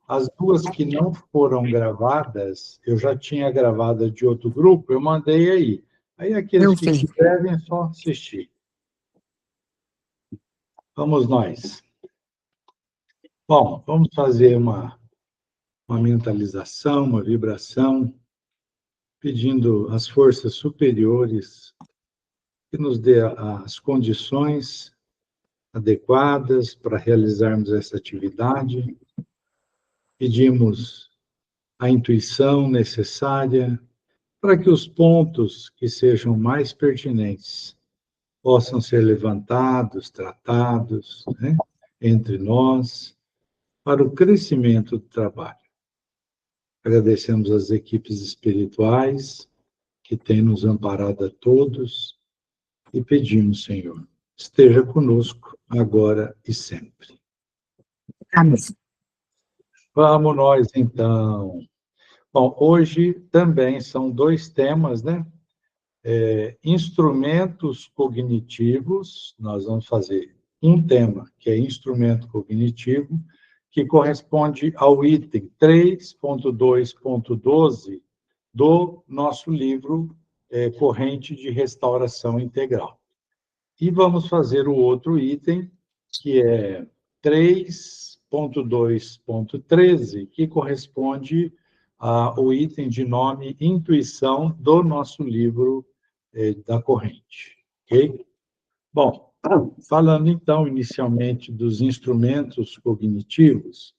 As duas que não foram gravadas, eu já tinha gravado de outro grupo, eu mandei aí. Aí aqueles Eu que vi. quiserem é só assistir. Vamos nós. Bom, vamos fazer uma mentalização, uma vibração, pedindo às forças superiores que nos dê as condições adequadas para realizarmos essa atividade. Pedimos a intuição necessária para que os pontos que sejam mais pertinentes possam ser levantados, tratados, né, entre nós, para o crescimento do trabalho. Agradecemos às equipes espirituais que têm nos amparado a todos e pedimos, Senhor, esteja conosco agora e sempre. Amém. Vamos nós, então. Bom, hoje também são dois temas, né? Instrumentos cognitivos, nós vamos fazer um tema, que é instrumento cognitivo, que corresponde ao item 3.2.12 do nosso livro Corrente de Restauração Integral. E vamos fazer o outro item, que é 3.2.13, que corresponde ao item de nome Intuição do nosso livro da corrente. Ok? Bom, falando então inicialmente dos instrumentos cognitivos,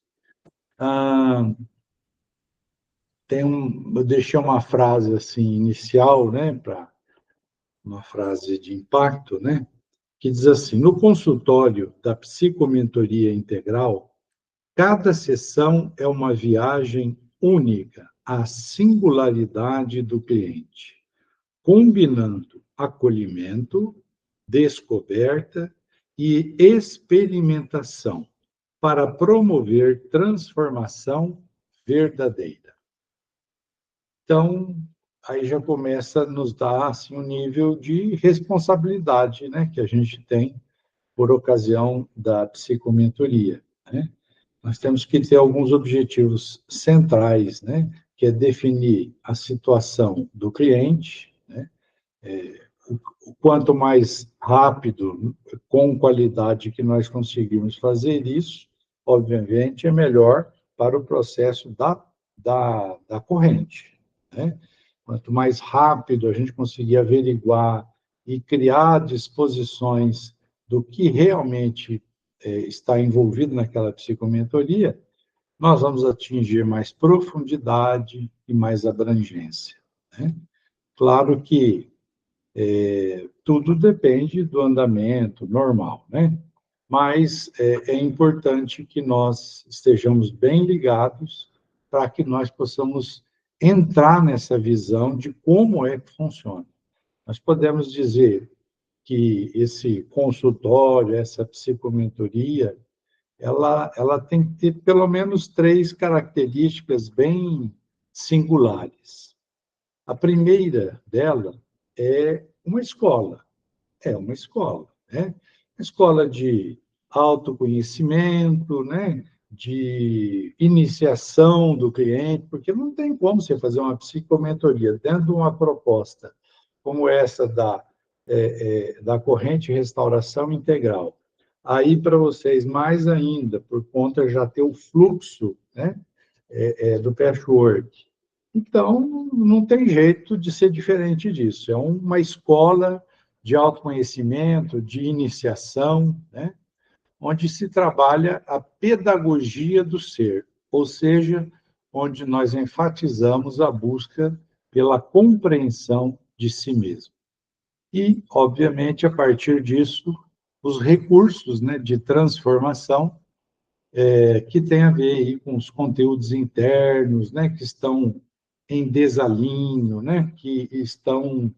eu deixei uma frase assim inicial, né, para uma frase de impacto, né, que diz assim: no consultório da psicomentoria integral, cada sessão é uma viagem única à singularidade do cliente, combinando acolhimento, descoberta e experimentação para promover transformação verdadeira. Então, aí já começa a nos dar assim, um nível de responsabilidade, né, que a gente tem por ocasião da psicomentoria, né? Nós temos que ter alguns objetivos centrais, né, que é definir a situação do cliente, né? O quanto mais rápido, com qualidade que nós conseguimos fazer isso, obviamente, é melhor para o processo da corrente, né? Quanto mais rápido a gente conseguir averiguar e criar disposições do que realmente está envolvido naquela psicomentoria, nós vamos atingir mais profundidade e mais abrangência, né? Claro que tudo depende do andamento normal, né? Mas é importante que nós estejamos bem ligados para que nós possamos entrar nessa visão de como é que funciona. Nós podemos dizer que esse consultório, essa psicomentoria, ela tem que ter pelo menos três características bem singulares. A primeira dela é uma escola. É uma escola, né? Uma escola de autoconhecimento, né? De iniciação do cliente, porque não tem como você fazer uma psicomentoria dentro de uma proposta como essa da corrente restauração integral. Aí, para vocês, mais ainda, por conta já ter o fluxo, né, do patchwork. Então, não tem jeito de ser diferente disso. É uma escola de autoconhecimento, de iniciação, né, onde se trabalha a pedagogia do ser, ou seja, onde nós enfatizamos a busca pela compreensão de si mesmo. E, obviamente, a partir disso, os recursos, né, de transformação que tem a ver aí com os conteúdos internos, né, que estão em desalinho, né, que estão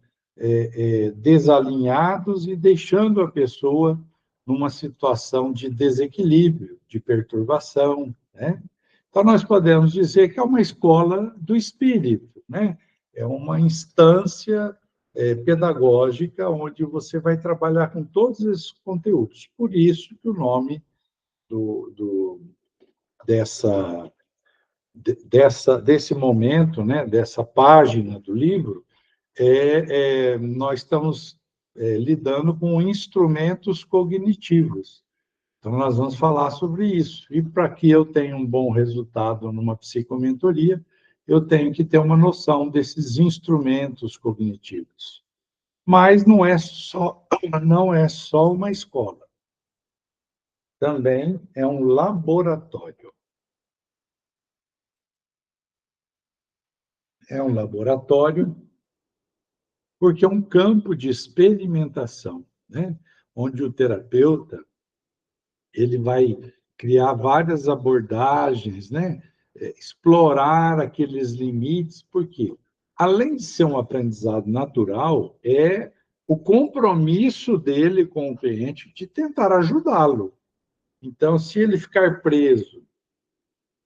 desalinhados e deixando a pessoa numa situação de desequilíbrio, de perturbação, né? Então, nós podemos dizer que é uma escola do espírito, né? É uma instância pedagógica onde você vai trabalhar com todos esses conteúdos. Por isso que o nome dessa desse momento, né, dessa página do livro, nós estamos lidando com instrumentos cognitivos. Então, nós vamos falar sobre isso. E para que eu tenha um bom resultado numa psicomentoria, eu tenho que ter uma noção desses instrumentos cognitivos. Mas não é só uma escola. Também é um laboratório. É um laboratório porque é um campo de experimentação, né? Onde o terapeuta ele vai criar várias abordagens, né? Explorar aqueles limites, porque além de ser um aprendizado natural, é o compromisso dele com o cliente de tentar ajudá-lo. Então, se ele ficar preso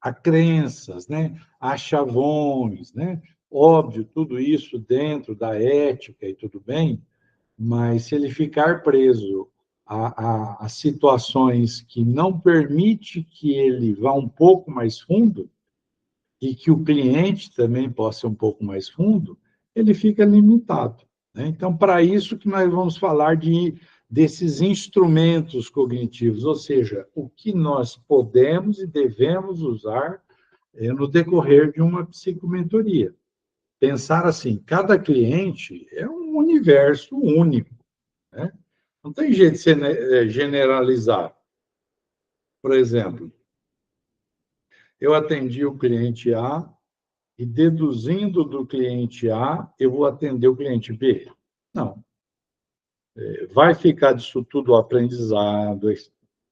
a crenças, né, a chavões, né, óbvio, tudo isso dentro da ética e tudo bem, mas se ele ficar preso a situações que não permite que ele vá um pouco mais fundo e que o cliente também possa ir um pouco mais fundo, ele fica limitado, né? Então, para isso que nós vamos falar desses instrumentos cognitivos, ou seja, o que nós podemos e devemos usar no decorrer de uma psicomentoria. Pensar assim, cada cliente é um universo único, né? Não tem jeito de você generalizar. Por exemplo, eu atendi o cliente A e, deduzindo do cliente A, eu vou atender o cliente B? Não. Vai ficar disso tudo o aprendizado,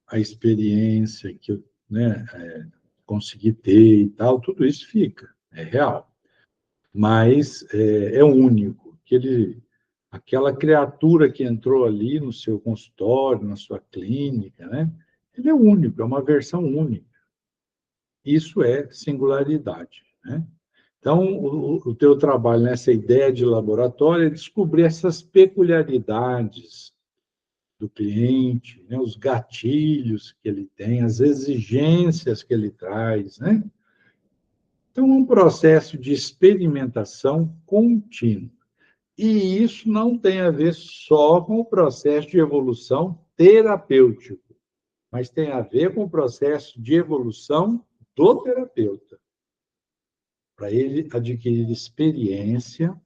a experiência que eu, né, consegui ter e tal, tudo isso fica, é real. Mas é único. Aquela criatura que entrou ali no seu consultório, na sua clínica, né? Ele é único, é uma versão única. Isso é singularidade, né? Então, o teu trabalho nessa ideia de laboratório é descobrir essas peculiaridades do cliente, né? Os gatilhos que ele tem, as exigências que ele traz, né? Então, é um processo de experimentação contínua. E isso não tem a ver só com o processo de evolução terapêutico, mas tem a ver com o processo de evolução do terapeuta, para ele adquirir experiência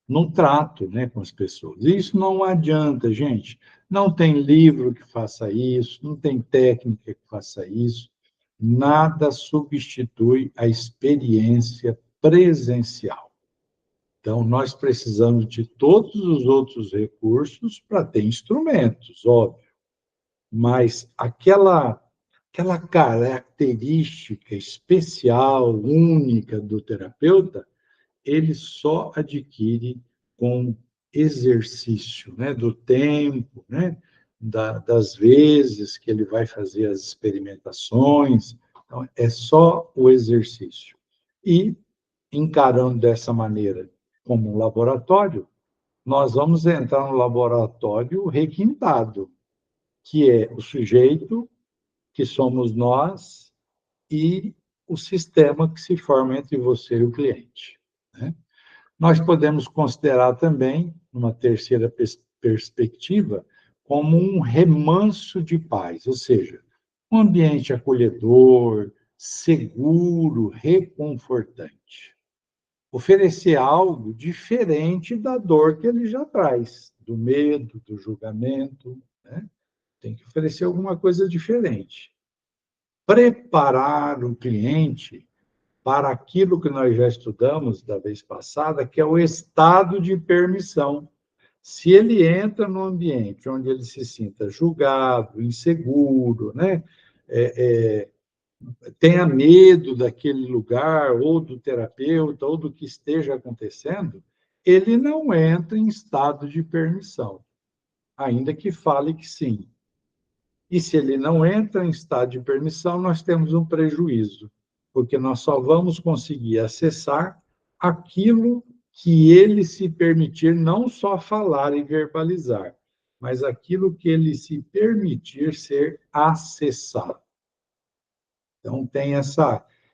no trato, né, com as pessoas. Isso não adianta, gente. Não tem livro que faça isso, não tem técnica que faça isso. Nada substitui a experiência presencial. Então, nós precisamos de todos os outros recursos para ter instrumentos, óbvio, mas aquela característica especial, única do terapeuta, ele só adquire com exercício, né, do tempo, né, das vezes que ele vai fazer as experimentações. Então, é só o exercício. E, encarando dessa maneira como um laboratório, nós vamos entrar no laboratório requintado, que é o sujeito, que somos nós, e o sistema que se forma entre você e o cliente, né? Nós podemos considerar também, numa terceira perspectiva, como um remanso de paz, ou seja, um ambiente acolhedor, seguro, reconfortante. Oferecer algo diferente da dor que ele já traz, do medo, do julgamento, né? Tem que oferecer alguma coisa diferente. Preparar o cliente para aquilo que nós já estudamos da vez passada, que é o estado de permissão. Se ele entra num ambiente onde ele se sinta julgado, inseguro, né? Tenha medo daquele lugar, ou do terapeuta, ou do que esteja acontecendo, ele não entra em estado de permissão, ainda que fale que sim. E se ele não entra em estado de permissão, nós temos um prejuízo, porque nós só vamos conseguir acessar aquilo que ele se permitir não só falar e verbalizar, mas aquilo que ele se permitir ser acessado. Então, tem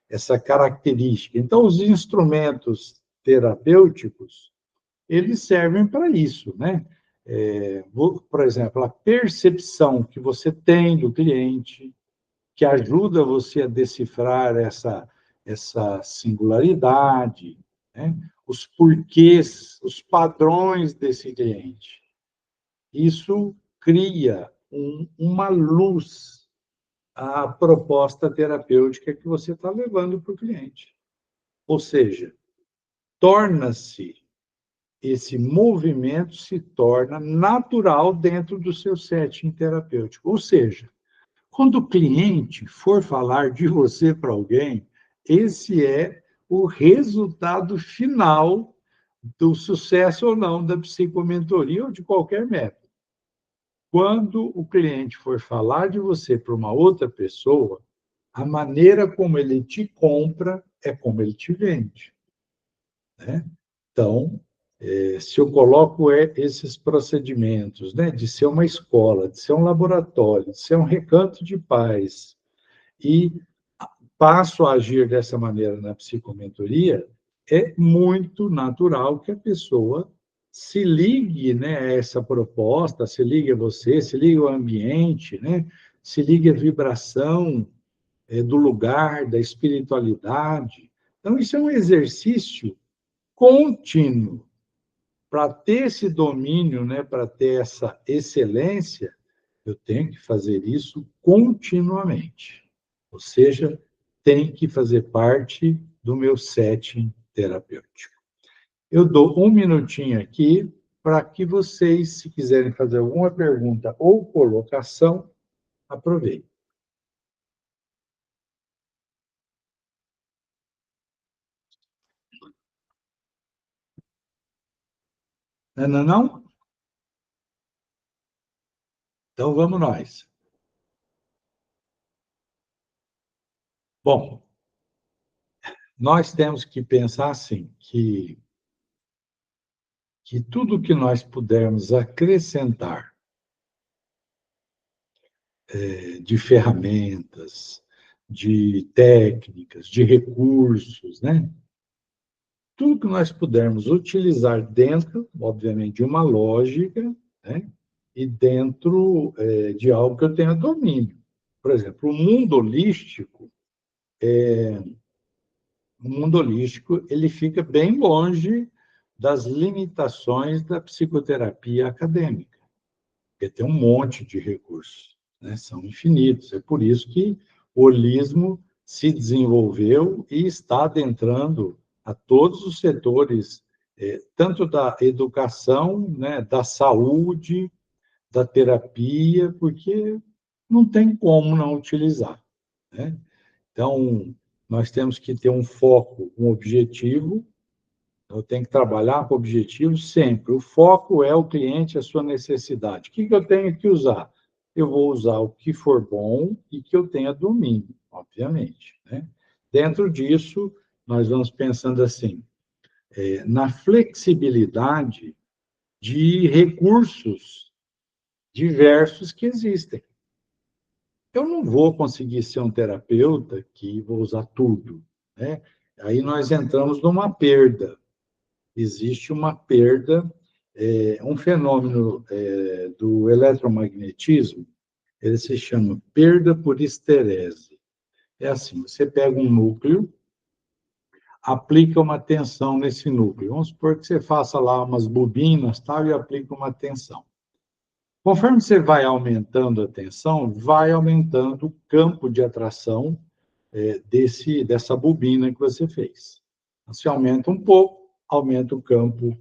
essa característica. Então, os instrumentos terapêuticos, eles servem para isso, né? Por exemplo, a percepção que você tem do cliente, que ajuda você a decifrar essa singularidade, né? Os porquês, os padrões desse cliente. Isso cria uma luz à proposta terapêutica que você está levando para o cliente. Ou seja, torna-se, esse movimento se torna natural dentro do seu setting terapêutico. Ou seja, quando o cliente for falar de você para alguém, esse é o resultado final do sucesso ou não da psicomentoria ou de qualquer método. Quando o cliente for falar de você para uma outra pessoa, a maneira como ele te compra é como ele te vende, né? Então, se eu coloco esses procedimentos, né, de ser uma escola, de ser um laboratório, de ser um recanto de paz, e passo a agir dessa maneira na psicomentoria, é muito natural que a pessoa se ligue, né, a essa proposta, se ligue a você, se ligue ao ambiente, né, se ligue à vibração do lugar, da espiritualidade. Então, isso é um exercício contínuo. Para ter esse domínio, né, para ter essa excelência, eu tenho que fazer isso continuamente. Ou seja, tem que fazer parte do meu setting terapêutico. Eu dou um minutinho aqui para que vocês, se quiserem fazer alguma pergunta ou colocação, aproveitem. Não, não, não? Então vamos nós. Bom, nós temos que pensar assim, que tudo que nós pudermos acrescentar de ferramentas, de técnicas, de recursos, né? Tudo que nós pudermos utilizar dentro, obviamente, de uma lógica, né? E dentro de algo que eu tenha domínio. Por exemplo, o mundo holístico, ele fica bem longe das limitações da psicoterapia acadêmica, porque tem um monte de recursos, né? São infinitos. É por isso que o holismo se desenvolveu e está adentrando a todos os setores, tanto da educação, né, da saúde, da terapia, porque não tem como não utilizar, né? Então, nós temos que ter um foco, um objetivo. Eu tenho que trabalhar com objetivo sempre. O foco é o cliente, a sua necessidade. O que eu tenho que usar? Eu vou usar o que for bom e que eu tenha domínio, obviamente, né? Dentro disso, nós vamos pensando assim, na flexibilidade de recursos diversos que existem. Eu não vou conseguir ser um terapeuta que vou usar tudo, né? Aí nós entramos numa perda. Existe uma perda, um fenômeno do eletromagnetismo, ele se chama perda por esterese. É assim, você pega um núcleo, aplica uma tensão nesse núcleo. Vamos supor que você faça lá umas bobinas, tal, e aplica uma tensão. Conforme você vai aumentando a tensão, vai aumentando o campo de atração dessa bobina que você fez. Então, se aumenta um pouco, aumenta o campo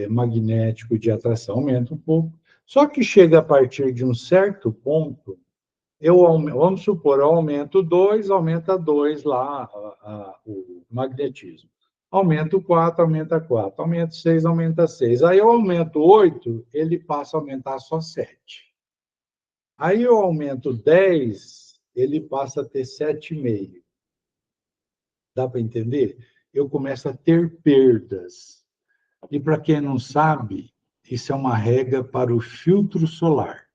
magnético de atração, aumenta um pouco. Só que chega a partir de um certo ponto, vamos supor, eu aumento 2, aumenta 2 lá o magnetismo. Aumento 4, aumenta 4. Aumento 6, aumenta 6. Aí eu aumento 8, ele passa a aumentar só 7. Aí eu aumento 10, ele passa a ter 7,5. Dá para entender? Eu começo a ter perdas. E para quem não sabe, isso é uma regra para o filtro solar.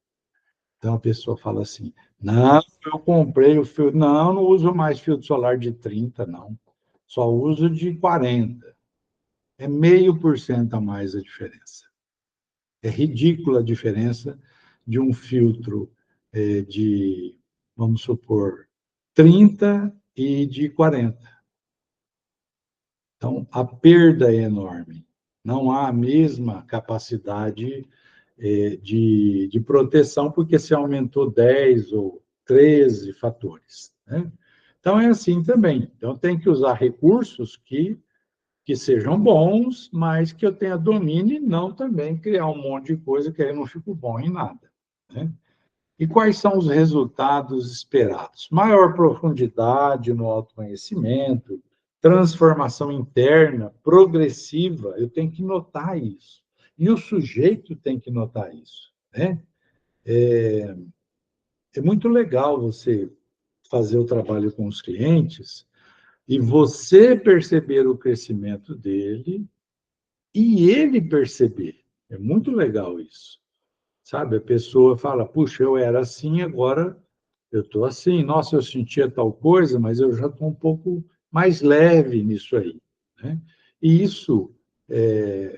Então a pessoa fala assim: Não, eu comprei o fio. Não, não uso mais filtro solar de 30, não. Só uso de 40. É 0,5% a mais a diferença. É ridícula a diferença de um filtro de, vamos supor, 30 e de 40. Então, a perda é enorme. Não há a mesma capacidade de proteção, porque se aumentou 10 ou 13 fatores, né? Então, é assim também. Então, tem que usar recursos que sejam bons, mas que eu tenha domínio e não também criar um monte de coisa que aí eu não fico bom em nada, né? E quais são os resultados esperados? Maior profundidade no autoconhecimento, transformação interna progressiva, eu tenho que notar isso. E o sujeito tem que notar isso, né? É muito legal você fazer o trabalho com os clientes e você perceber o crescimento dele e ele perceber. É muito legal isso. Sabe? A pessoa fala, puxa, eu era assim, agora eu estou assim. Nossa, eu sentia tal coisa, mas eu já estou um pouco mais leve nisso aí, né? E isso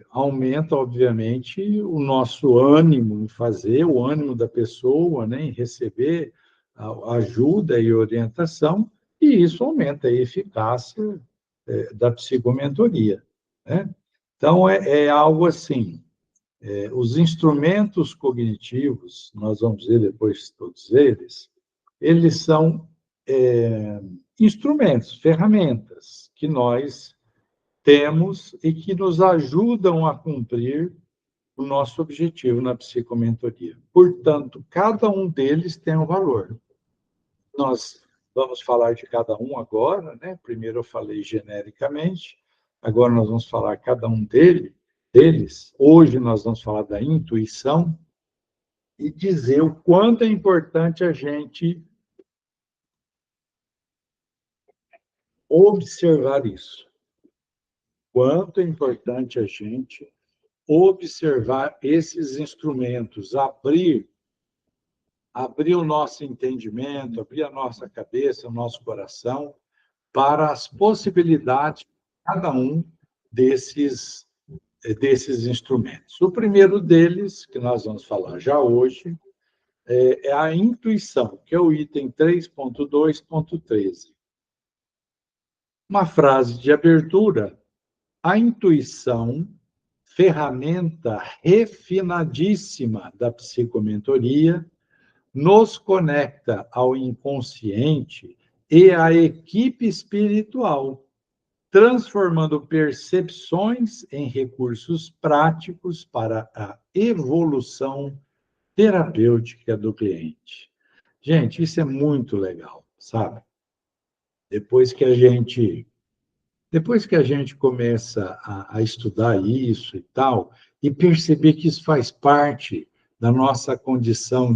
aumenta, obviamente, o nosso ânimo em fazer, o ânimo da pessoa, né, em receber a ajuda e orientação, e isso aumenta a eficácia da psicomentoria, né? Então, é algo assim, os instrumentos cognitivos, nós vamos ver depois todos eles são instrumentos, ferramentas que nós temos e que nos ajudam a cumprir o nosso objetivo na psicomentoria. Portanto, cada um deles tem um valor. Nós vamos falar de cada um agora, né? Primeiro eu falei genericamente, agora nós vamos falar cada um deles. Hoje nós vamos falar da intuição e dizer o quanto é importante a gente observar isso. Quanto é importante a gente observar esses instrumentos, abrir o nosso entendimento, abrir a nossa cabeça, o nosso coração para as possibilidades de cada um desses instrumentos. O primeiro deles, que nós vamos falar já hoje, é a intuição, que é o item 3.2.13. Uma frase de abertura: a intuição, ferramenta refinadíssima da psicomentoria, nos conecta ao inconsciente e à equipe espiritual, transformando percepções em recursos práticos para a evolução terapêutica do cliente. Gente, isso é muito legal, sabe? Depois que a gente Depois que a gente começa a estudar isso e tal, e perceber que isso faz parte da nossa condição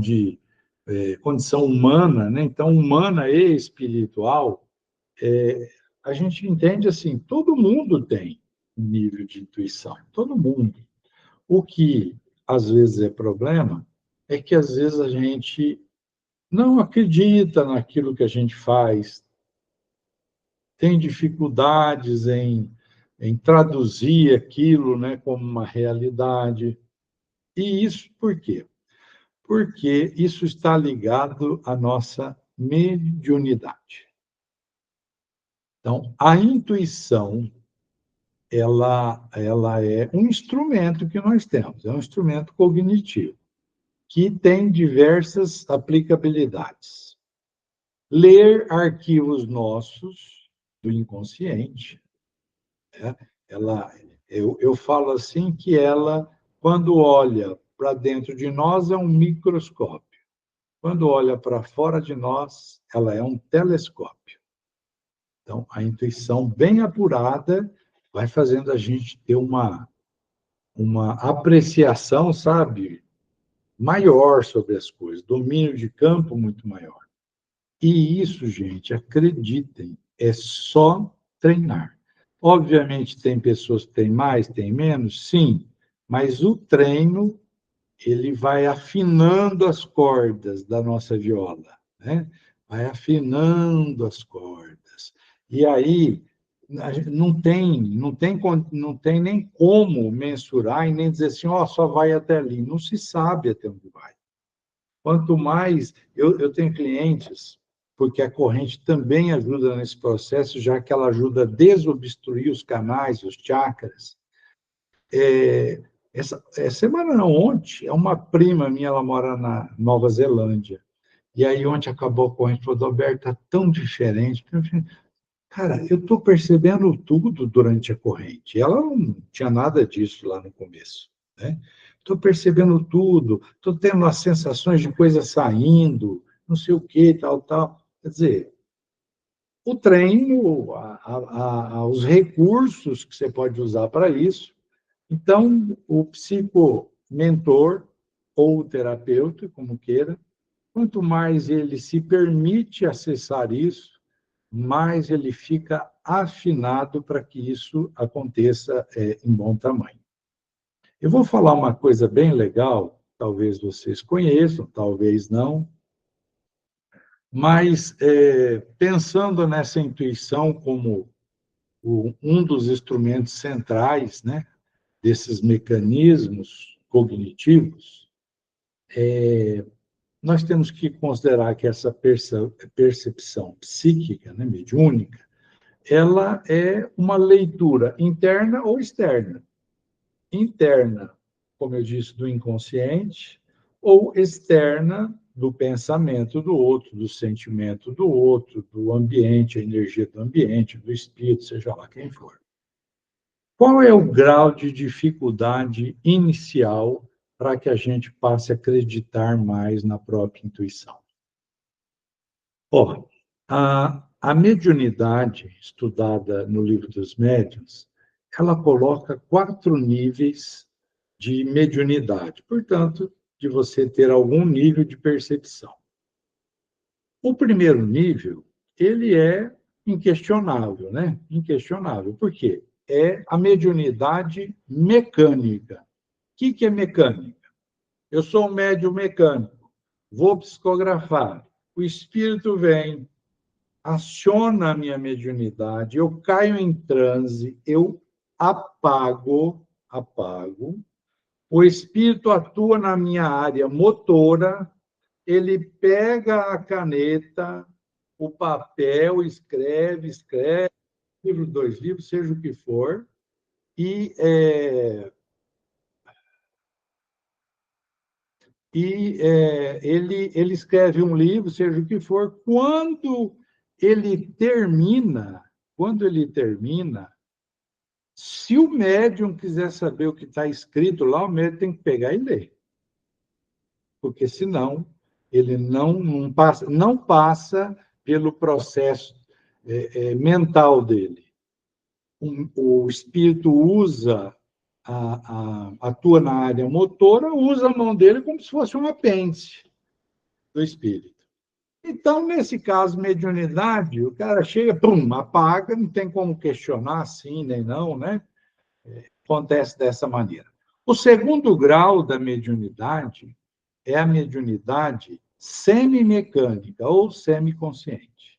humana, né? Então, humana e espiritual, a gente entende assim, todo mundo tem um nível de intuição, todo mundo. O que às vezes é problema é que às vezes a gente não acredita naquilo que a gente faz, tem dificuldades em traduzir aquilo, né, como uma realidade. E isso por quê? Porque isso está ligado à nossa mediunidade. Então, a intuição, ela é um instrumento que nós temos, é um instrumento cognitivo, que tem diversas aplicabilidades. Ler arquivos nossos do inconsciente, né? Eu falo assim que ela, quando olha para dentro de nós, é um microscópio. Quando olha para fora de nós, ela é um telescópio. Então, a intuição bem apurada vai fazendo a gente ter uma apreciação, sabe, maior sobre as coisas, domínio de campo muito maior. E isso, gente, acreditem, é só treinar. Obviamente, tem pessoas que têm mais, têm menos, sim, mas o treino, ele vai afinando as cordas da nossa viola, né? Vai afinando as cordas. E aí não tem nem como mensurar e nem dizer assim, ó, só vai até ali. Não se sabe até onde vai. Quanto mais... Eu tenho clientes, porque a corrente também ajuda nesse processo, já que ela ajuda a desobstruir os canais, os chakras. Semana não, ontem, uma prima minha, ela mora na Nova Zelândia. E aí, ontem acabou a corrente, falou, Alberto, está tão diferente. Cara, eu estou percebendo tudo durante a corrente. Ela não tinha nada disso lá no começo, né? Estou percebendo tudo, estou tendo as sensações de coisa saindo, não sei o que, tal, tal. Quer dizer, o treino, os recursos que você pode usar para isso. Então, o psicomentor ou o terapeuta, como queira, quanto mais ele se permite acessar isso, mais ele fica afinado para que isso aconteça em bom tamanho. Eu vou falar uma coisa bem legal, talvez vocês conheçam, talvez não, mas pensando nessa intuição como um dos instrumentos centrais, né, desses mecanismos cognitivos, nós temos que considerar que essa percepção psíquica, né, mediúnica, ela é uma leitura interna ou externa. Interna, como eu disse, do inconsciente, ou externa do pensamento do outro, do sentimento do outro, do ambiente, a energia do ambiente, do espírito, seja lá quem for. Qual é o grau de dificuldade inicial para que a gente passe a acreditar mais na própria intuição? Ora, a mediunidade, estudada no Livro dos Médiuns, ela coloca 4 níveis de mediunidade, portanto, de você ter algum nível de percepção. O primeiro nível, ele é inquestionável, né? Inquestionável. Por quê? É a mediunidade mecânica. O que é mecânica? Eu sou um médium mecânico, vou psicografar, o espírito vem, aciona a minha mediunidade, eu caio em transe, eu apago, o espírito atua na minha área motora, ele pega a caneta, o papel, escreve, livro, 2 livros, seja o que for, e, ele escreve um livro, seja o que for, quando ele termina, se o médium quiser saber o que está escrito lá, o médium tem que pegar e ler. Porque, senão, ele não passa pelo processo mental dele. O espírito atua na área motora, usa a mão dele como se fosse um apêndice do espírito. Então, nesse caso, mediunidade, o cara chega, pum, apaga, não tem como questionar sim nem não, né? Acontece dessa maneira. O segundo grau da mediunidade é a mediunidade semimecânica ou semiconsciente.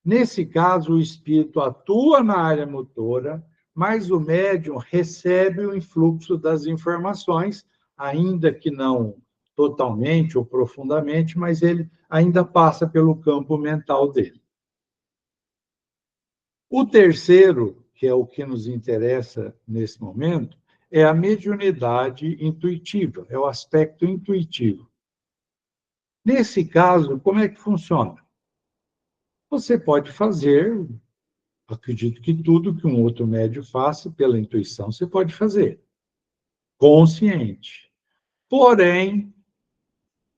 Nesse caso, o espírito atua na área motora, mas o médium recebe o influxo das informações, ainda que não totalmente ou profundamente, mas ele ainda passa pelo campo mental dele. O terceiro, que é o que nos interessa nesse momento, é a mediunidade intuitiva, é o aspecto intuitivo. Nesse caso, como é que funciona? Você pode fazer, acredito que tudo que um outro médium faça pela intuição, você pode fazer, consciente. Porém,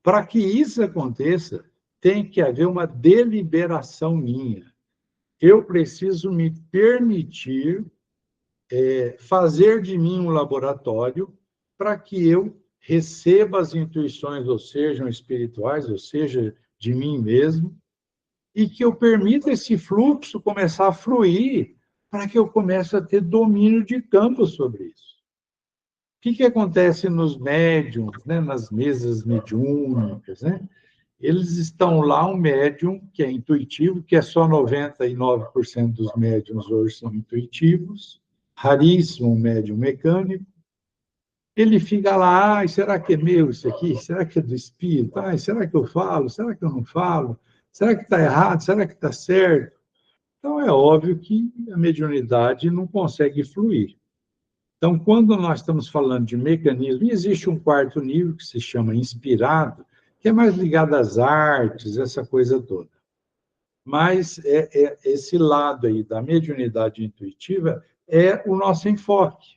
para que isso aconteça, tem que haver uma deliberação minha. Eu preciso me permitir fazer de mim um laboratório para que eu receba as intuições, ou sejam espirituais, ou seja, de mim mesmo, e que eu permita esse fluxo começar a fluir para que eu comece a ter domínio de campo sobre isso. O que acontece nos médiums, né, nas mesas mediúnicas, né? eles estão lá, um médium que é intuitivo, que é só 99% dos médiums hoje são intuitivos, raríssimo um médium mecânico. Ele fica lá, será que é meu isso aqui? Será que é do espírito? Será que eu falo? Será que eu não falo? Será que está errado? Será que está certo? Então, é óbvio que a mediunidade não consegue fluir. Então, quando nós estamos falando de mecanismo, existe um quarto nível que se chama inspirado, que é mais ligado às artes, essa coisa toda. Mas esse lado aí da mediunidade intuitiva é o nosso enfoque.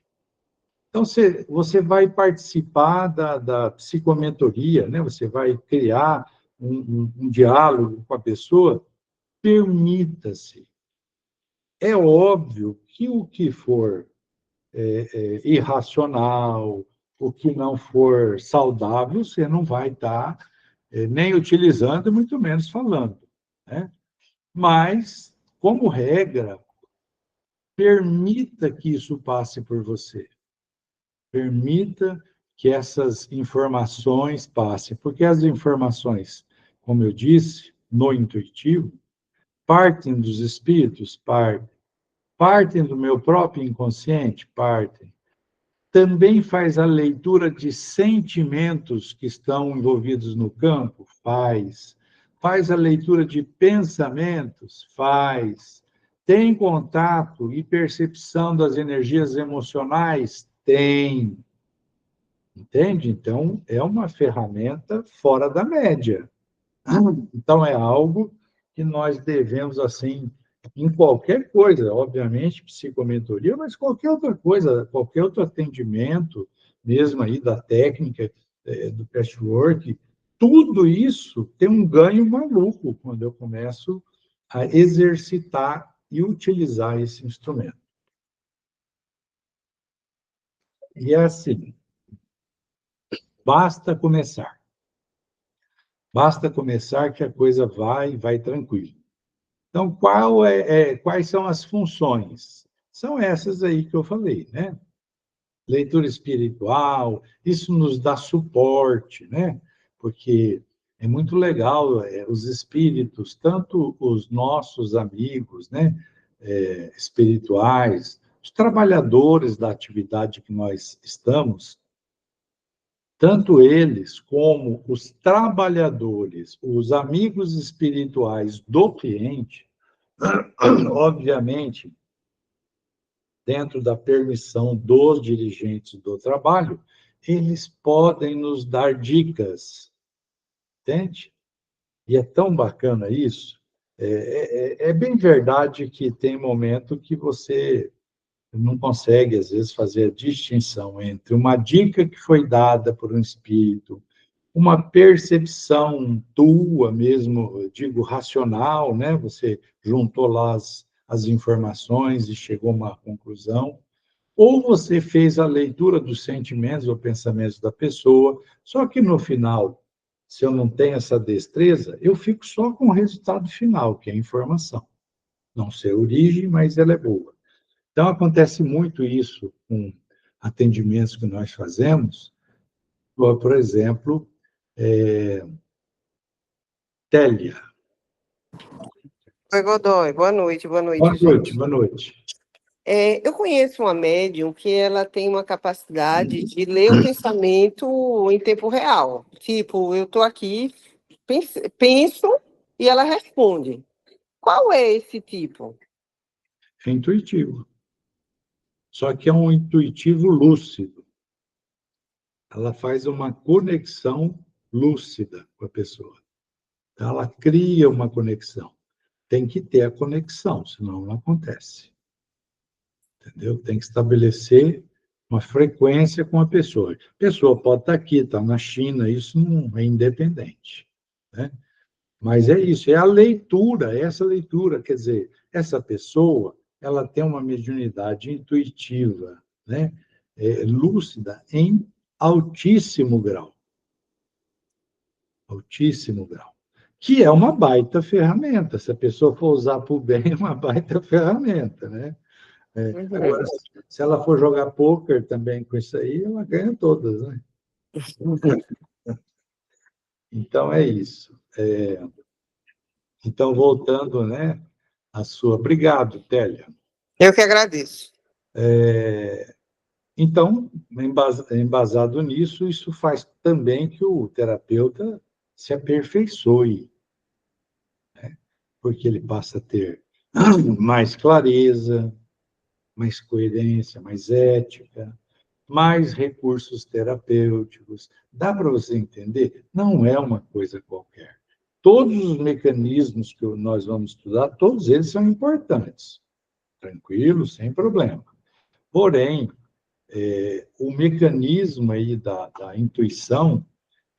Então, você vai participar da psicomentoria, né? Você vai criar um diálogo com a pessoa, permita-se. É óbvio que o que for irracional, o que não for saudável, você não vai estar nem utilizando, muito menos falando, né? Mas, como regra, permita que isso passe por você. Permita que essas informações passem, porque as informações, como eu disse, no intuitivo, partem dos espíritos, partem do meu próprio inconsciente, partem. Também faz a leitura de sentimentos que estão envolvidos no campo, faz. Faz a leitura de pensamentos, faz. Tem contato e percepção das energias emocionais? Tem. Entende? Então, é uma ferramenta fora da média. Então, é algo que nós devemos, assim, em qualquer coisa, obviamente, psicomentoria, mas qualquer outra coisa, qualquer outro atendimento, mesmo aí da técnica, do patchwork, tudo isso tem um ganho maluco quando eu começo a exercitar e utilizar esse instrumento. E é assim, basta começar. Basta começar que a coisa vai tranquilo. Então, quais são as funções? São essas aí que eu falei, né? Leitura espiritual, isso nos dá suporte, né? Porque é muito legal os espíritos, tanto os nossos amigos, né? Espirituais, os trabalhadores da atividade que nós estamos, tanto eles como os trabalhadores, os amigos espirituais do cliente, obviamente, dentro da permissão dos dirigentes do trabalho, eles podem nos dar dicas, entende? E é tão bacana isso. É bem verdade que tem momento que você não consegue, às vezes, fazer a distinção entre uma dica que foi dada por um espírito, uma percepção tua mesmo, eu digo, racional, né? Você juntou lá as informações e chegou a uma conclusão, ou você fez a leitura dos sentimentos ou pensamentos da pessoa, só que no final, se eu não tenho essa destreza, eu fico só com o resultado final, que é a informação. Não sei a origem, mas ela é boa. Então, acontece muito isso com atendimentos que nós fazemos, por exemplo, Télia. Oi, Godoy. Boa noite, Boa noite, gente. boa noite. Eu conheço uma médium que ela tem uma capacidade de ler o pensamento em tempo real. Tipo, eu estou aqui, penso e ela responde. Qual é esse tipo? É intuitivo. Só que é um intuitivo lúcido. Ela faz uma conexão lúcida com a pessoa. Então, ela cria uma conexão. Tem que ter a conexão, senão não acontece. Entendeu? Tem que estabelecer uma frequência com a pessoa. A pessoa pode estar aqui, está na China, isso não é independente, né? Mas é isso, é a leitura, é essa leitura, quer dizer, essa pessoa, ela tem uma mediunidade intuitiva, né? Lúcida em altíssimo grau, que é uma baita ferramenta, se a pessoa for usar para o bem, é uma baita ferramenta, né? Agora, se ela for jogar pôquer também com isso aí, ela ganha todas, né? Então, é isso. Então, voltando, né, à sua... Obrigado, Télia. Eu que agradeço. Então, embasado nisso, isso faz também que o terapeuta se aperfeiçoe, porque ele passa a ter mais clareza, mais coerência, mais ética, mais recursos terapêuticos. Dá para você entender? Não é uma coisa qualquer. Todos os mecanismos que nós vamos estudar, todos eles são importantes, tranquilo, sem problema. Porém, o mecanismo aí da intuição,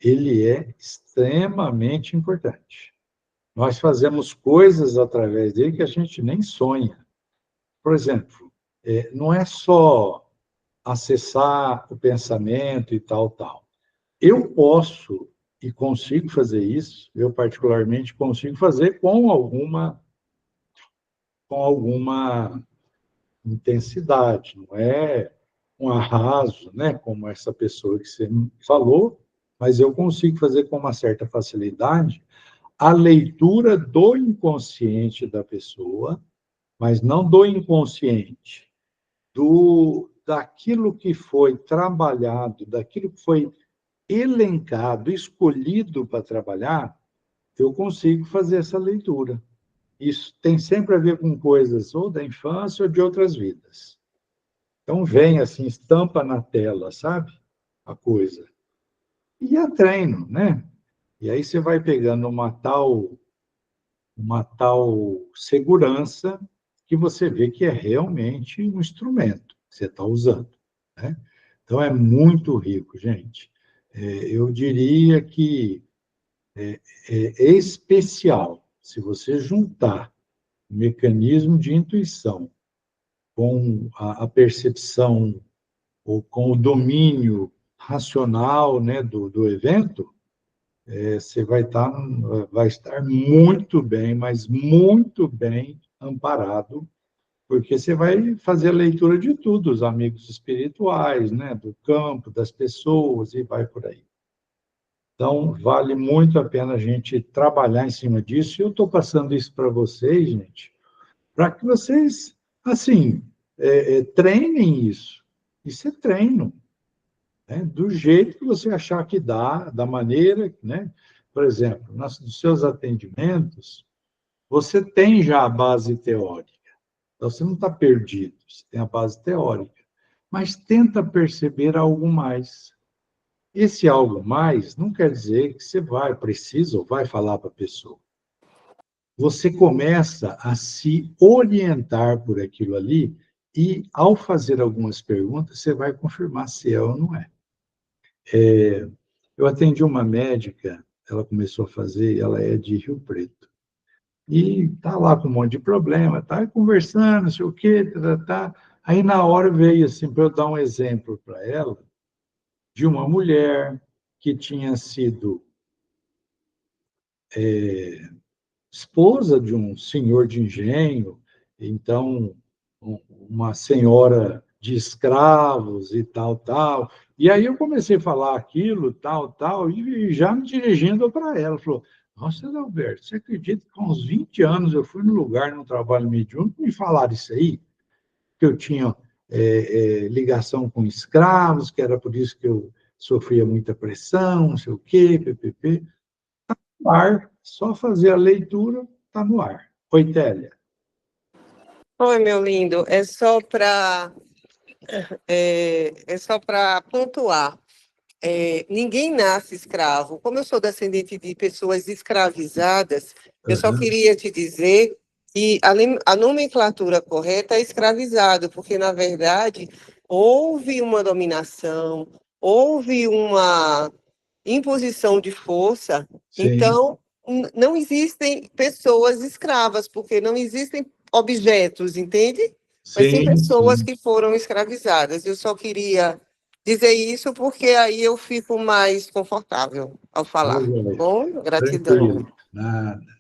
ele é extremamente importante. Nós fazemos coisas através dele que a gente nem sonha. Por exemplo, não é só acessar o pensamento e tal, tal. Eu posso e consigo fazer isso, eu particularmente consigo fazer com alguma intensidade, não é um arraso, né, como essa pessoa que você falou, mas eu consigo fazer com uma certa facilidade a leitura do inconsciente da pessoa, mas não do inconsciente, daquilo que foi trabalhado, daquilo que foi elencado, escolhido para trabalhar, eu consigo fazer essa leitura. Isso tem sempre a ver com coisas ou da infância ou de outras vidas. Então, vem assim, estampa na tela, sabe? A coisa. E é treino, né? E aí você vai pegando uma tal segurança que você vê que é realmente um instrumento que você está usando, né? Então, é muito rico, gente. Eu diria que é especial se você juntar o mecanismo de intuição com a percepção ou com o domínio racional, né, do evento, você vai estar muito bem, mas muito bem amparado, porque você vai fazer a leitura de tudo, os amigos espirituais, né, do campo, das pessoas, e vai por aí. Então, vale muito a pena a gente trabalhar em cima disso, e eu estou passando isso para vocês, gente, para que vocês, assim, treinem isso. Isso é treino, né? Do jeito que você achar que dá, da maneira, né? Por exemplo, nos seus atendimentos, você tem já a base teórica. Então, você não está perdido, você tem a base teórica. Mas tenta perceber algo mais. Esse algo mais não quer dizer que você precisa ou vai falar para a pessoa. Você começa a se orientar por aquilo ali e, ao fazer algumas perguntas, você vai confirmar se é ou não é. Eu atendi uma médica, ela começou a fazer, ela é de Rio Preto. E está lá com um monte de problema, tá conversando, não sei o quê, tá. Aí, na hora, veio assim, para eu dar um exemplo para ela, de uma mulher que tinha sido esposa de um senhor de engenho, então, uma senhora de escravos e tal, tal. E aí eu comecei a falar aquilo, tal, tal, e já me dirigindo para ela, falou, nossa, Alberto, você acredita que com uns 20 anos eu fui no lugar, no trabalho mediúnico, me falaram isso aí? Que eu tinha ligação com escravos, que era por isso que eu sofria muita pressão, não sei o quê, ppp. No ar, só fazer a leitura, está no ar. Oi, Télia. Oi, meu lindo, é só para pontuar. Ninguém nasce escravo. Como eu sou descendente de pessoas escravizadas, eu só Uhum. queria te dizer que a nomenclatura correta é escravizado, porque, na verdade, houve uma dominação, houve uma imposição de força. Sim, Então, não existem pessoas escravas, porque não existem objetos, entende? Mas sim sim, pessoas sim. que foram escravizadas. Eu só queria dizer isso porque aí eu fico mais confortável ao Tá falar. joia. Bom, gratidão. Tranquilo. Nada.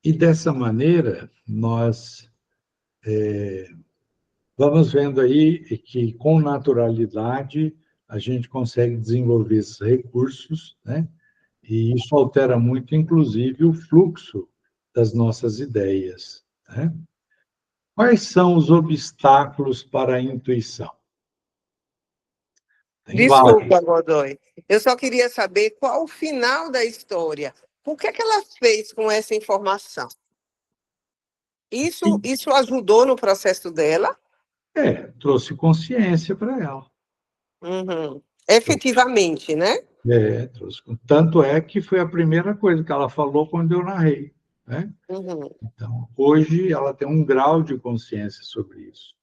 E dessa maneira, nós vamos vendo aí que, com naturalidade, a gente consegue desenvolver esses recursos, né? E isso altera muito, inclusive, o fluxo das nossas ideias, né? Quais são os obstáculos para a intuição? Tem vários. Desculpa, Godoy. Eu só queria saber qual o final da história. O que é que ela fez com essa informação? Isso ajudou no processo dela? Trouxe consciência para ela. Uhum. Efetivamente, né? Trouxe. Tanto é que foi a primeira coisa que ela falou quando eu narrei, né? Uhum. Então, hoje ela tem um grau de consciência sobre isso.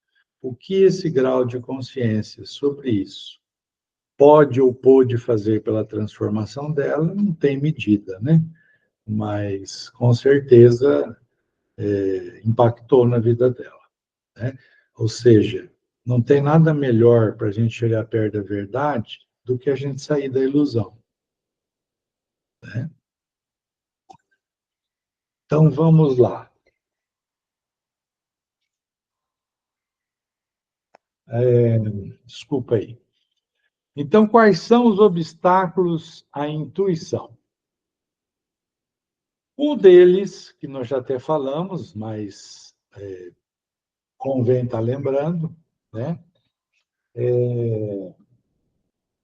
O que esse grau de consciência sobre isso pode ou pôde fazer pela transformação dela, não tem medida, né? Mas, com certeza, impactou na vida dela, né? Ou seja, não tem nada melhor para a gente chegar perto da verdade do que a gente sair da ilusão, né? Então, vamos lá. Desculpa aí. Então, quais são os obstáculos à intuição? Um deles, que nós já até falamos, mas convém estar lembrando, né?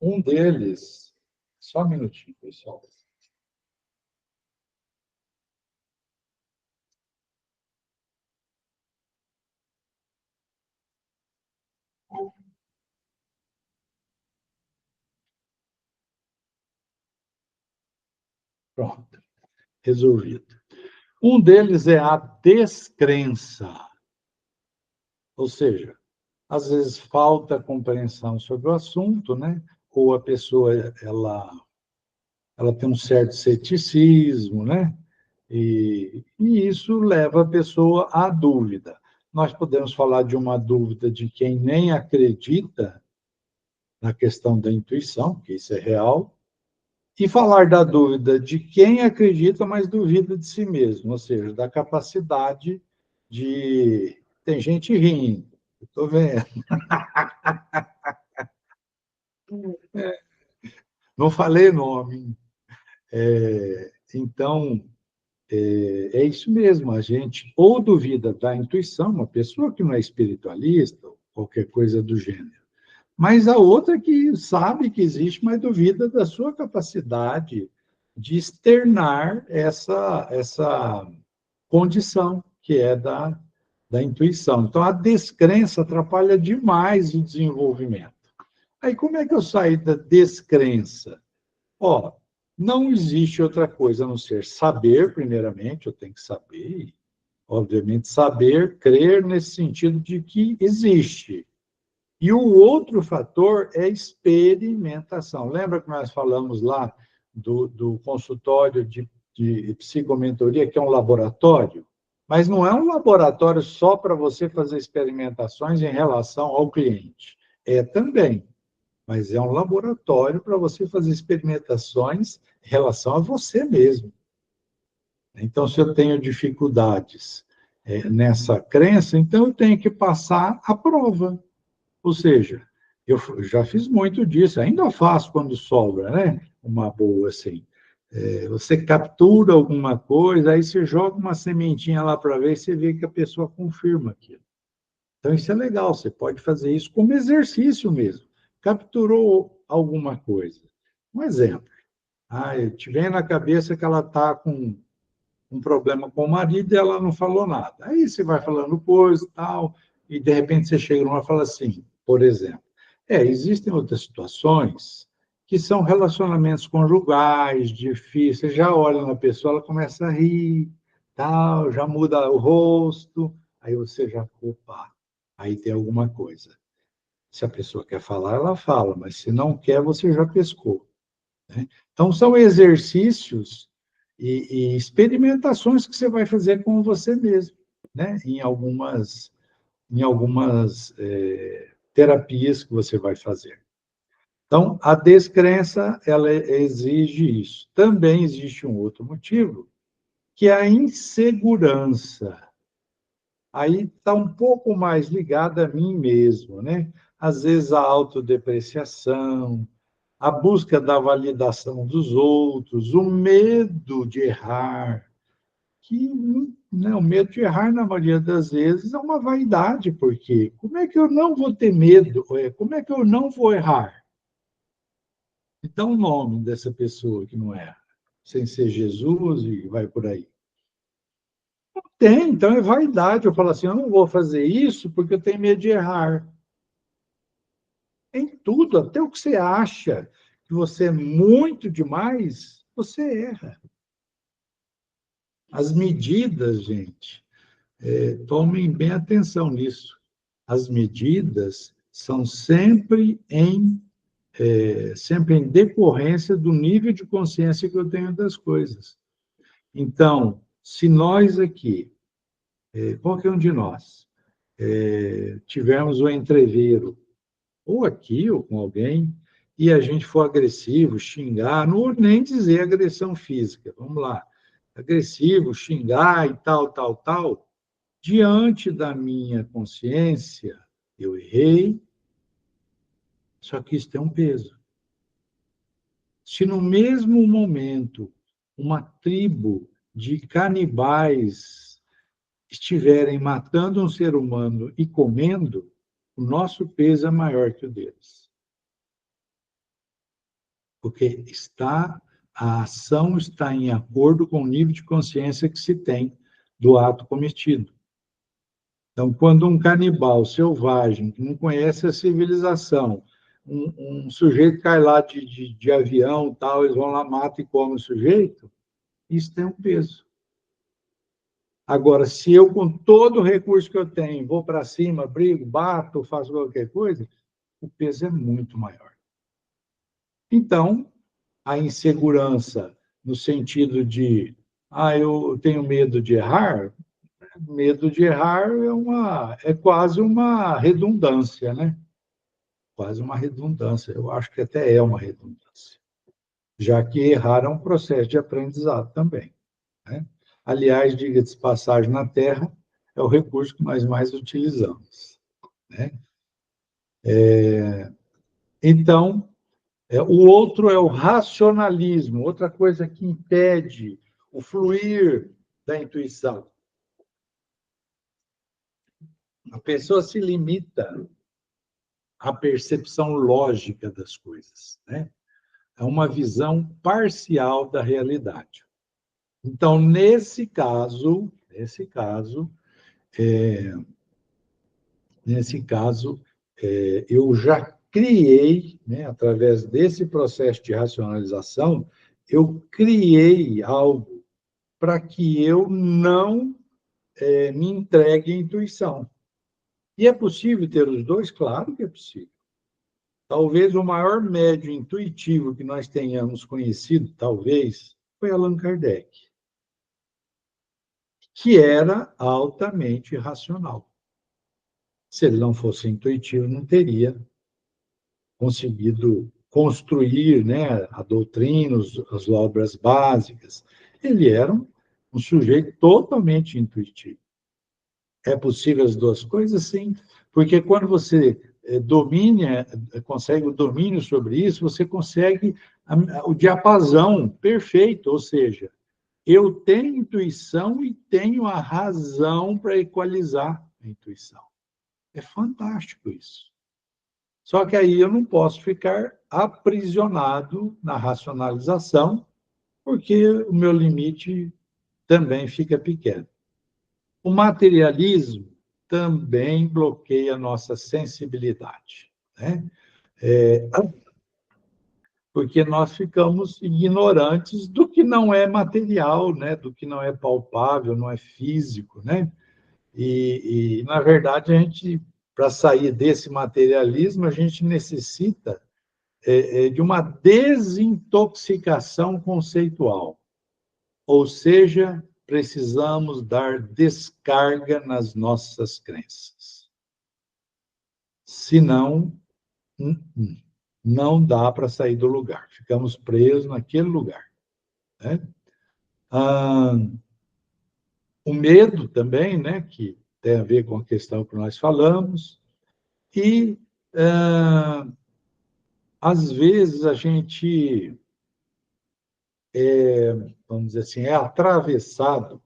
Um deles, só um minutinho, pessoal. Pronto, resolvido. Um deles é a descrença, ou seja, às vezes falta compreensão sobre o assunto, né? Ou a pessoa ela tem um certo ceticismo, né? E isso leva a pessoa à dúvida. Nós podemos falar de uma dúvida de quem nem acredita na questão da intuição, que isso é real, e falar da dúvida de quem acredita, mas duvida de si mesmo, ou seja, da capacidade de. Tem gente rindo, estou vendo. Não falei nome. Então, é isso mesmo, a gente ou duvida da intuição, uma pessoa que não é espiritualista, ou qualquer coisa do gênero, mas a outra que sabe que existe, mas duvida da sua capacidade de externar essa condição que é da intuição. Então, a descrença atrapalha demais o desenvolvimento. Aí, como é que eu saio da descrença? Ó, não existe outra coisa a não ser saber, primeiramente, eu tenho que saber, obviamente, saber, crer nesse sentido de que existe. E o outro fator é experimentação. Lembra que nós falamos lá do consultório de psicomentoria, que é um laboratório? Mas não é um laboratório só para você fazer experimentações em relação ao cliente. É também, mas é um laboratório para você fazer experimentações em relação a você mesmo. Então, se eu tenho dificuldades nessa crença, então eu tenho que passar a prova. Ou seja, eu já fiz muito disso, ainda faço quando sobra, né? Uma boa, assim. Você captura alguma coisa, aí você joga uma sementinha lá para ver e você vê que a pessoa confirma aquilo. Então, isso é legal, você pode fazer isso como exercício mesmo. Capturou alguma coisa. Um exemplo. Te vem na cabeça que ela está com um problema com o marido e ela não falou nada. Aí você vai falando coisa e tal, e de repente você chega numa e fala assim, por exemplo, existem outras situações que são relacionamentos conjugais, difíceis, você já olha na pessoa, ela começa a rir, tal, já muda o rosto, aí você já, opa, aí tem alguma coisa. Se a pessoa quer falar, ela fala, mas se não quer, você já pescou, né? Então, são exercícios e experimentações que você vai fazer com você mesmo, né? Em algumas terapias que você vai fazer. Então, a descrença, ela exige isso. Também existe um outro motivo, que é a insegurança. Aí está um pouco mais ligada a mim mesmo, né? às vezes a autodepreciação, a busca da validação dos outros, o medo de errar, que, né, o medo de errar, na maioria das vezes, é uma vaidade, porque como é que eu não vou ter medo? Como é que eu não vou errar? Então, o nome dessa pessoa que não erra, sem ser Jesus e vai por aí. Tem, então é vaidade. Eu falo assim, eu não vou fazer isso porque eu tenho medo de errar. Em tudo, até o que você acha que você é muito demais, você erra. As medidas, gente, tomem bem atenção nisso. As medidas são sempre em decorrência do nível de consciência que eu tenho das coisas. Então, se nós aqui, qualquer um de nós, tivermos um entreveiro, ou aqui, ou com alguém, e a gente for agressivo, xingar, não vou nem dizer agressão física, vamos lá, agressivo, xingar e tal, tal, tal, diante da minha consciência, eu errei, só que isso tem um peso. Se no mesmo momento uma tribo de canibais estiverem matando um ser humano e comendo, o nosso peso é maior que o deles. Porque a ação está em acordo com o nível de consciência que se tem do ato cometido. Então, quando um canibal selvagem, que não conhece a civilização, um sujeito cai lá de avião, tal, eles vão lá, matam e comem o sujeito, isso tem um peso. Agora, se eu, com todo o recurso que eu tenho, vou para cima, brigo, bato, faço qualquer coisa, o peso é muito maior. Então, a insegurança no sentido de, eu tenho medo de errar, medo de errar é quase uma redundância, né? Quase uma redundância. Eu acho que até é uma redundância, já que errar é um processo de aprendizado também, né? Aliás, diga-se de passagem, na Terra é o recurso que nós mais utilizamos, né? Então, o outro é o racionalismo, outra coisa que impede o fluir da intuição. A pessoa se limita à percepção lógica das coisas, né? É uma visão parcial da realidade. Então, eu já criei, né, através desse processo de racionalização, eu criei algo para que eu não me entregue à intuição. E é possível ter os dois? Claro que é possível. Talvez o maior médium intuitivo que nós tenhamos conhecido, talvez, foi Allan Kardec, que era altamente racional. Se ele não fosse intuitivo, não teria conseguido construir, né, a doutrina, as obras básicas. Ele era um sujeito totalmente intuitivo. É possível as duas coisas? Sim, porque quando você consegue o domínio sobre isso, você consegue o diapasão perfeito, ou seja, eu tenho intuição e tenho a razão para equalizar a intuição. É fantástico isso. Só que aí eu não posso ficar aprisionado na racionalização, porque o meu limite também fica pequeno. O materialismo também bloqueia a nossa sensibilidade, né? Porque nós ficamos ignorantes do que não é material, né? Do que não é palpável, não é físico, né? Na verdade, para sair desse materialismo, a gente necessita de uma desintoxicação conceitual. Ou seja, precisamos dar descarga nas nossas crenças. Senão, não dá para sair do lugar. Ficamos presos naquele lugar, né? O medo também, né, que tem a ver com a questão que nós falamos, e Às vezes a gente, vamos dizer assim, é atravessado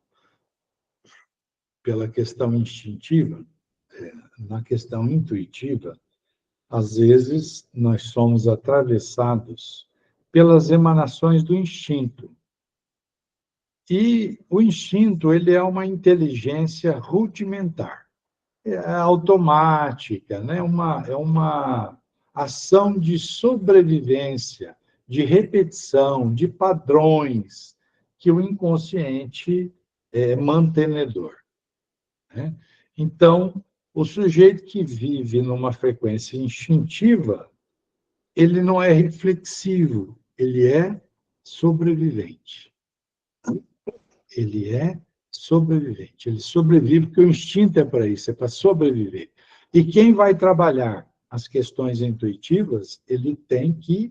pela questão instintiva, na questão intuitiva, às vezes nós somos atravessados pelas emanações do instinto. E o instinto, ele é uma inteligência rudimentar, é automática, né? É uma ação de sobrevivência, de repetição, de padrões que o inconsciente é mantenedor, né? Então, o sujeito que vive numa frequência instintiva, ele não é reflexivo, ele é sobrevivente. Ele é sobrevivente. Ele sobrevive porque o instinto é para isso, é para sobreviver. E quem vai trabalhar as questões intuitivas, ele tem que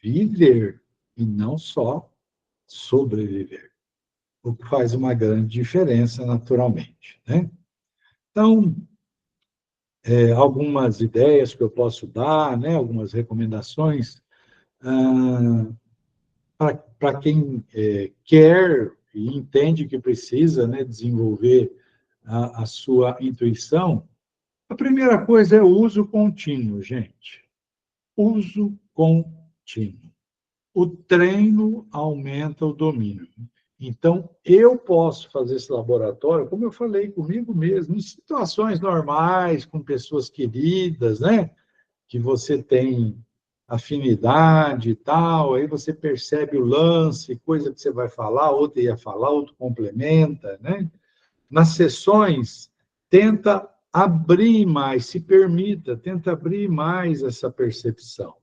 viver e não só sobreviver, o que faz uma grande diferença, naturalmente, né? Então, algumas ideias que eu posso dar, né, algumas recomendações, para quem quer e entende que precisa, né, desenvolver a sua intuição, a primeira coisa é o uso contínuo, gente. Uso contínuo. O treino aumenta o domínio. Então, eu posso fazer esse laboratório, como eu falei, comigo mesmo, em situações normais, com pessoas queridas, né? Que você tem afinidade e tal, aí você percebe o lance, coisa que você vai falar, outro ia falar, outro complementa, né? Nas sessões, tenta abrir mais, se permita, tenta abrir mais essa percepção.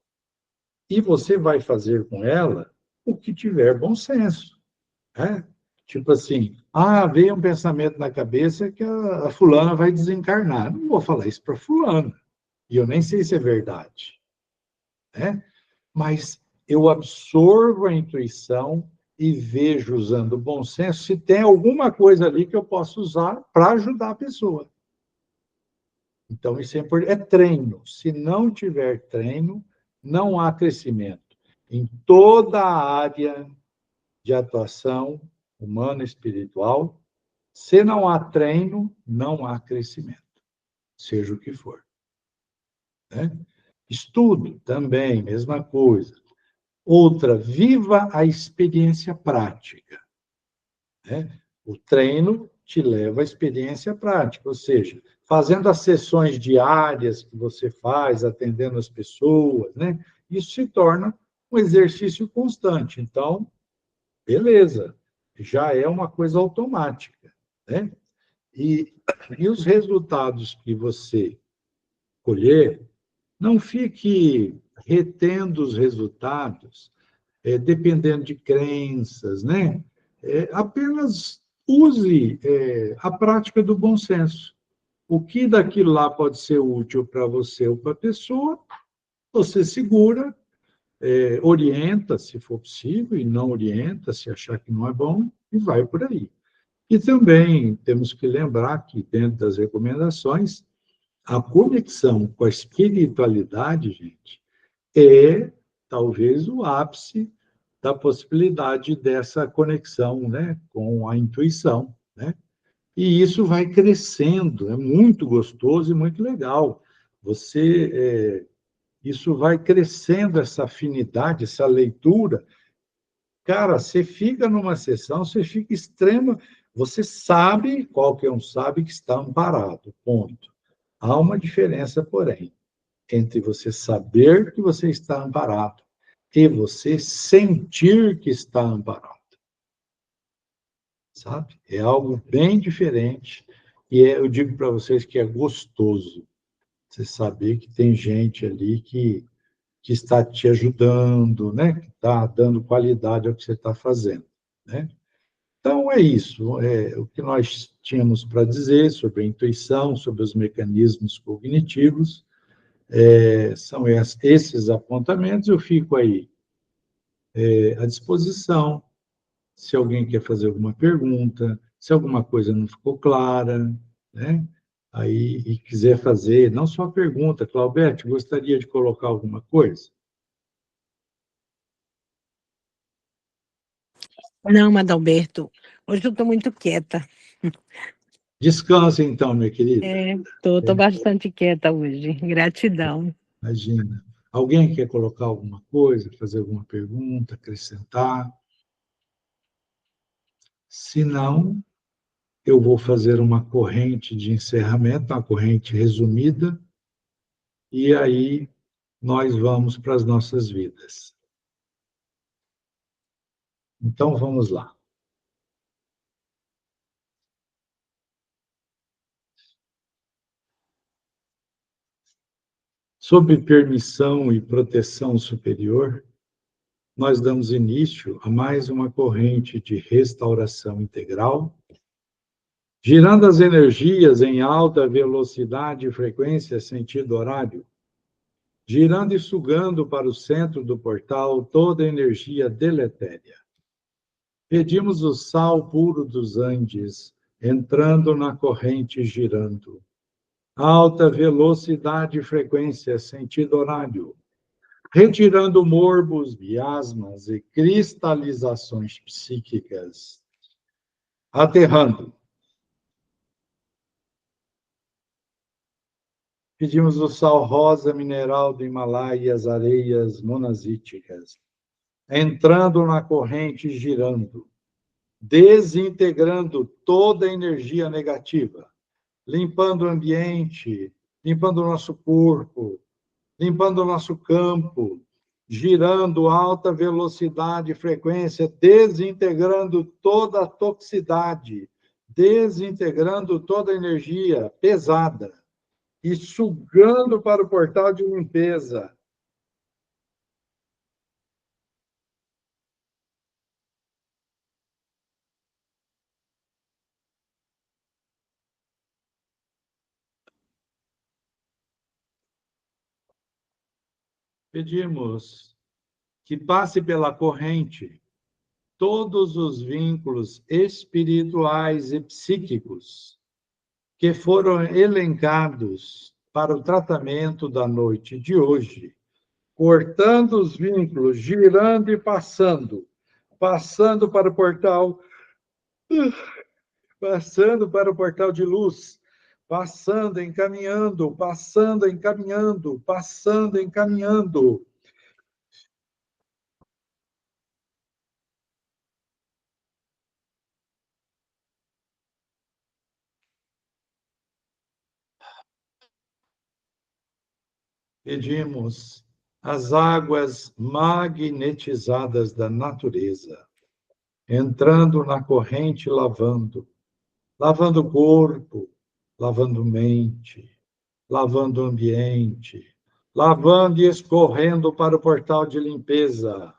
E você vai fazer com ela o que tiver bom senso, né? Tipo assim, veio um pensamento na cabeça que a fulana vai desencarnar. Não vou falar isso para fulana, e eu nem sei se é verdade, né? Mas eu absorvo a intuição e vejo, usando o bom senso, se tem alguma coisa ali que eu posso usar para ajudar a pessoa. Então, isso é treino. Se não tiver treino, não há crescimento. Em toda a área de atuação humana e espiritual, se não há treino, não há crescimento, seja o que for, né? Estudo também, mesma coisa. Outra, viva a experiência prática, né? O treino te leva à experiência prática, ou seja, fazendo as sessões diárias que você faz, atendendo as pessoas, né? Isso se torna um exercício constante. Então, beleza, já é uma coisa automática, né? E, e os resultados que você colher, não fique retendo os resultados, dependendo de crenças, né? Apenas use a prática do bom senso. O que daquilo lá pode ser útil para você ou para a pessoa, você segura, orienta, se for possível, e não orienta, se achar que não é bom, e vai por aí. E também temos que lembrar que, dentro das recomendações, a conexão com a espiritualidade, gente, é talvez o ápice da possibilidade dessa conexão, né, com a intuição, né? E isso vai crescendo, é muito gostoso e muito legal. Isso vai crescendo, essa afinidade, essa leitura. Cara, você fica numa sessão, você fica extrema, você sabe, qualquer um sabe que está amparado, ponto. Há uma diferença, porém, entre você saber que você está amparado e você sentir que está amparado, sabe? É algo bem diferente e eu digo para vocês que é gostoso você saber que tem gente ali que está te ajudando, né? Que está dando qualidade ao que você está fazendo, né? Então, é isso. É o que nós tínhamos para dizer sobre a intuição, sobre os mecanismos cognitivos. São esses apontamentos. Eu fico aí à disposição. Se alguém quer fazer alguma pergunta, se alguma coisa não ficou clara, né? aí e quiser fazer, não só pergunta, Claudete, gostaria de colocar alguma coisa? Não, Adalberto, hoje eu estou muito quieta. Descanse então, minha querida. Estou bastante quieta hoje. Gratidão. Imagina. Alguém quer colocar alguma coisa, fazer alguma pergunta, acrescentar? Se não, eu vou fazer uma corrente de encerramento, uma corrente resumida, e aí nós vamos para as nossas vidas. Então, vamos lá. Sob permissão e proteção superior, nós damos início a mais uma corrente de restauração integral, girando as energias em alta velocidade e frequência sentido horário, girando e sugando para o centro do portal toda a energia deletéria. Pedimos o sal puro dos Andes, entrando na corrente girando. Alta velocidade e frequência sentido horário, retirando morbos, miasmas e cristalizações psíquicas. Aterrando. Pedimos o sal rosa mineral do Himalaia e as areias monazíticas, entrando na corrente girando, desintegrando toda a energia negativa, limpando o ambiente, limpando o nosso corpo, limpando o nosso campo, girando alta velocidade e frequência, desintegrando toda a toxicidade, desintegrando toda a energia pesada e sugando para o portal de limpeza. Pedimos que passe pela corrente todos os vínculos espirituais e psíquicos que foram elencados para o tratamento da noite de hoje, cortando os vínculos, girando e passando para o portal, passando para o portal de luz, passando, encaminhando, passando, encaminhando, passando, encaminhando. Pedimos as águas magnetizadas da natureza, entrando na corrente, lavando o corpo, lavando mente, lavando o ambiente, lavando e escorrendo para o portal de limpeza.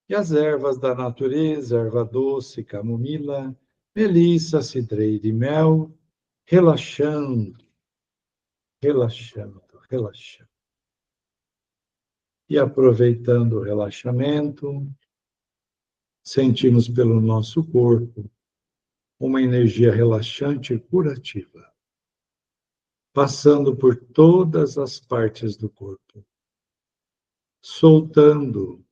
E as ervas da natureza, erva doce, camomila, melissa, cidreira e mel, relaxando, relaxando, relaxando. E aproveitando o relaxamento, sentimos pelo nosso corpo uma energia relaxante e curativa, passando por todas as partes do corpo, soltando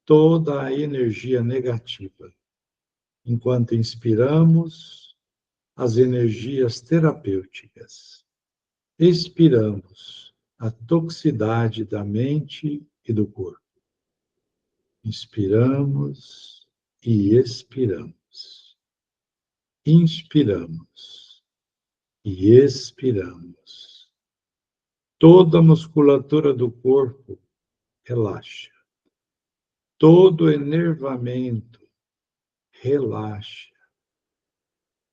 toda a energia negativa, enquanto inspiramos as energias terapêuticas, expiramos a toxicidade da mente e do corpo. Inspiramos e expiramos. Inspiramos e expiramos. Toda a musculatura do corpo relaxa. Todo o enervamento relaxa.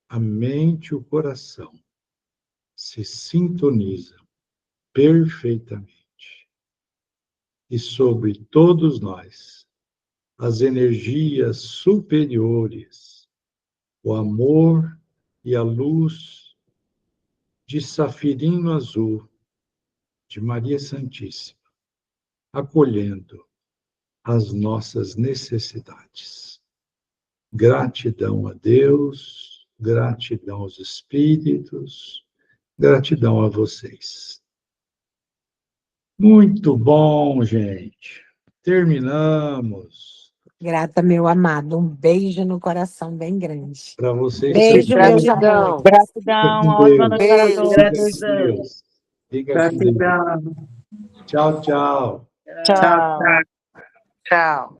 A mente e o coração se sintonizam perfeitamente. E sobre todos nós, as energias superiores, o amor e a luz de safirinho azul de Maria Santíssima, acolhendo as nossas necessidades. Gratidão a Deus, gratidão aos Espíritos, gratidão a vocês. Muito bom, gente. Terminamos. Grata, meu amado. Um beijo no coração bem grande. Para vocês Beijo, também. meus amores. Gratidão, uma ótima noite para Beijo. todos. Fica com Deus. Fica com Deus. Tchau, tchau. Tchau. Tchau.